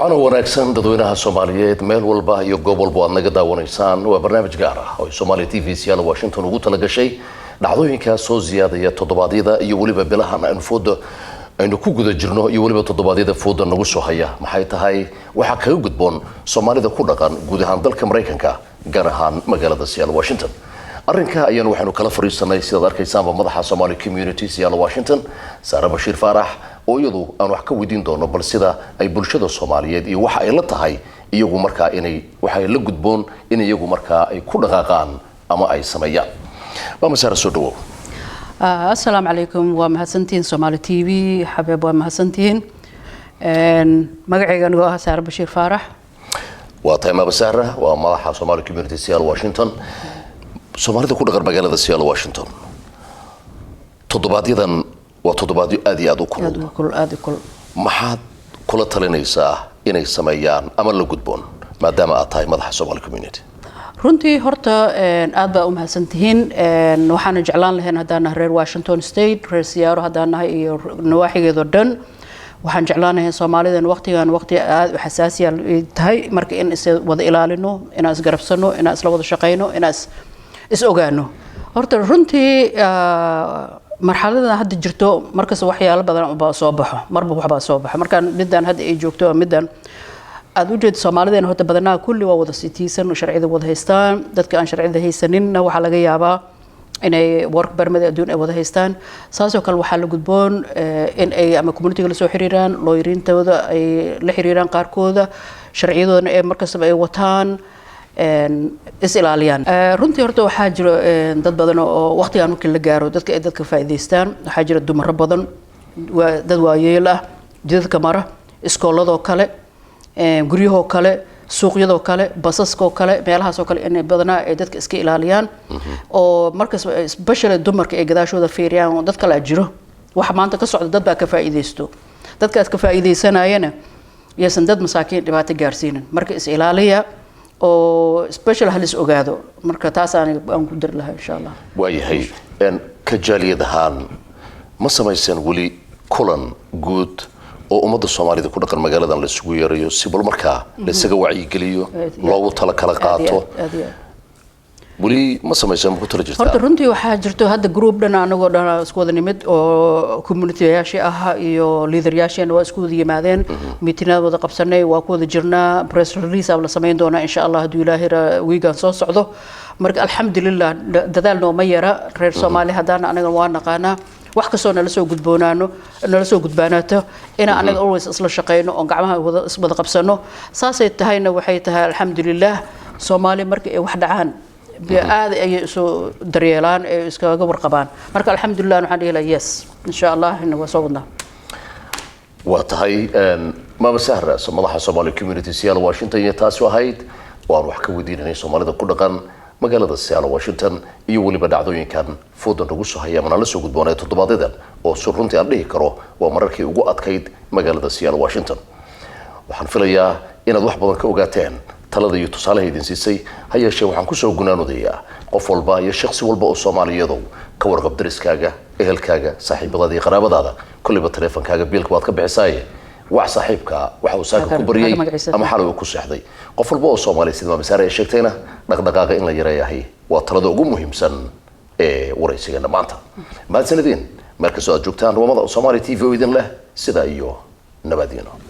وأنا وناكسن dadweynaha Soomaaliyeed meel walba iyo goob walba aad naga daawanaysaan waa barnaamij gaar ah oo Somali TV Seattle Washington ugu tala gashay dhacdooyinka soo ziyaadaya toddobaadyada iyo waliba bilahan aan foodo aynu ku guda jirno iyo waliba toddobaadyada foodo nagu soo haya maxay tahay waxa kaga gudboon Soomaalida ku dhaqan guud ahaan dalka Mareykanka gaar ahaan magaalada Seattle Washington arrinka ayaan waxaanu kala fariisanay sida arkaysaan madaxa Somali Community Seattle Washington Sara Bashir Farax oo iyadu aan wax ka weydiin doono bal sida ay bulshada Soomaaliyeed iyo waxa ay la tahay iyagu markaa inay waxa ay la gudboon in iyagu markaa ay ku dhaqaaqaan ama ay sameeyaan waa Sara soo dhawow assalaamu calaykum waa mahadsantiin Somali TV xabeeb waa mahadsantiin magacayga waa Sara Bashir Farax waa tahay Sara waa madaxa Somali Community Seattle Washington Soomaalida ku dhaqan magaalada Seattle Washington toddobaadyaddan waa toddobaadyo aad iyo aad u kulul maxaad kula talinaysaa inay sameeyaan ama la gudboon maadaama aad tahay madaxa Somali Community runtii horta aad baa u mahadsantihiin waxaan jeclaan lahayn haddaan reer Washington State reer Seattle haddaan nahay iyo nawaaxigeeda dhan waxaan jeclaan lahayn Soomaalidan waqtigan waqti aad u xasaasi ah tahay marka in is wada ilaalino in is garabsano in is la wada shaqeyno in is ogaano horta runtii marxaladda hadda jirto markaas waxyaalo badan baa soo baxo marba wax baa soo baxo markaan midaan hadda ay joogto midaan aad u jeed Soomaalideena horta badanaa kulli waa wada citizen sharciyada wada haystaan dadka aan sharciyada haysaninna waxa laga yaabaa inay work permit adduun ay wada haystaan saasoo kale waxa la gudboon in ay ama community-ga la soo xiriiraan looyiriintooda ay la xiriiraan qaarkooda sharciyadoodana ee markasta ay wataan is ilaaliyaan runtii horta waxa jira dad badan oo waqtigan markii la gaaro dadka ay dadka faa'iideystaan waxa jira dumar badan dad waayeel ah jidadka mara iskooladoo kale guryahoo kale suuqyadoo kale basaskoo kale meelahaas oo kale in badanaa ay dadka iska ilaaliyaan oo markaas especially dumarka ay gadaashooda fiiriyaan dad kale jiro waxa maanta ka socda dad baa ka faa'iideysto dadkaas ka faa'iideysanayana yeysan dad masaakiin dhibaato gaarsiinin marka is ilaaliya oo special halis ogaado marka taas aan ku dir lahaa insha Allah waayahay ka jaaliyadahan ma samaysan wali kulan guud oo ummadda Soomaalida ku dhaqan magaaladan la isugu yeerayo si bal markaa la isaga wacyi geliyo loogu tala kala qaato wali ma samaysan ku tala jirtaa horta runtii waxa jirto hadda group dhan anagoo dhan isku wada nimid oo community-yaasha ah iyo leader-yaashana waa isku wada yimaadeen meetingada wada qabsanay waa ku wada jirnaa press release la sameyn doona insha Allah haduu Ilaahay weegan soo socdo marka alxamdulillah dadaal noo ma yara reer Soomaali hadaan anaga waa naqaana wax kasto nala soo gudbaanato ina anaga always isla shaqeyno oo gacmaha wada qabsano saasay tahayna waxay tahay alxamdulillah Soomaali marka ay wax dhacaan aad ay soo daryeelaan ay iskaga warqabaan marka alxamdulillah waxaan dhihi yes insha Allah inna waa soo wadnaa waa tahay Sara madaxa Somali Community Seattle Washington iyo taas wahayd waan wax ka weydiinay Soomaalida ku dhaqan magaalada Seattle Washington iyo waliba dhacdooyinkan foodo nagu soo haya mana la soo gudboonay toddobaadyada oo runtii aan dhihi karo waa mararkii ugu adkayd magaalada Seattle Washington waxaan filayaa inaad wax badan ka ogaateen talada iyo tusaalaha idin siisay hayeeshee waxaan ku soo gunaanodayaa qof walba iyo shakhsi walba oo Soomaaliyeed ka warqab dariskaaga ehelkaaga saaxiibadaada iyo qaraabadaada kulliba taleefankaaga biilka waad ka bixisaaye wax saaxiibka waxa uu saaka ku bariyay ama xalay ku seexday qof walba oo Soomaali sida Sara ay sheegtayna dhaqdhaqaaqa in la yareeyahay waa talada ugu muhiimsan ee waraysiga maanta maadsanidin marka soo joogtaan wadamada Somali TV oo idin leh sida iyo nabadgelyo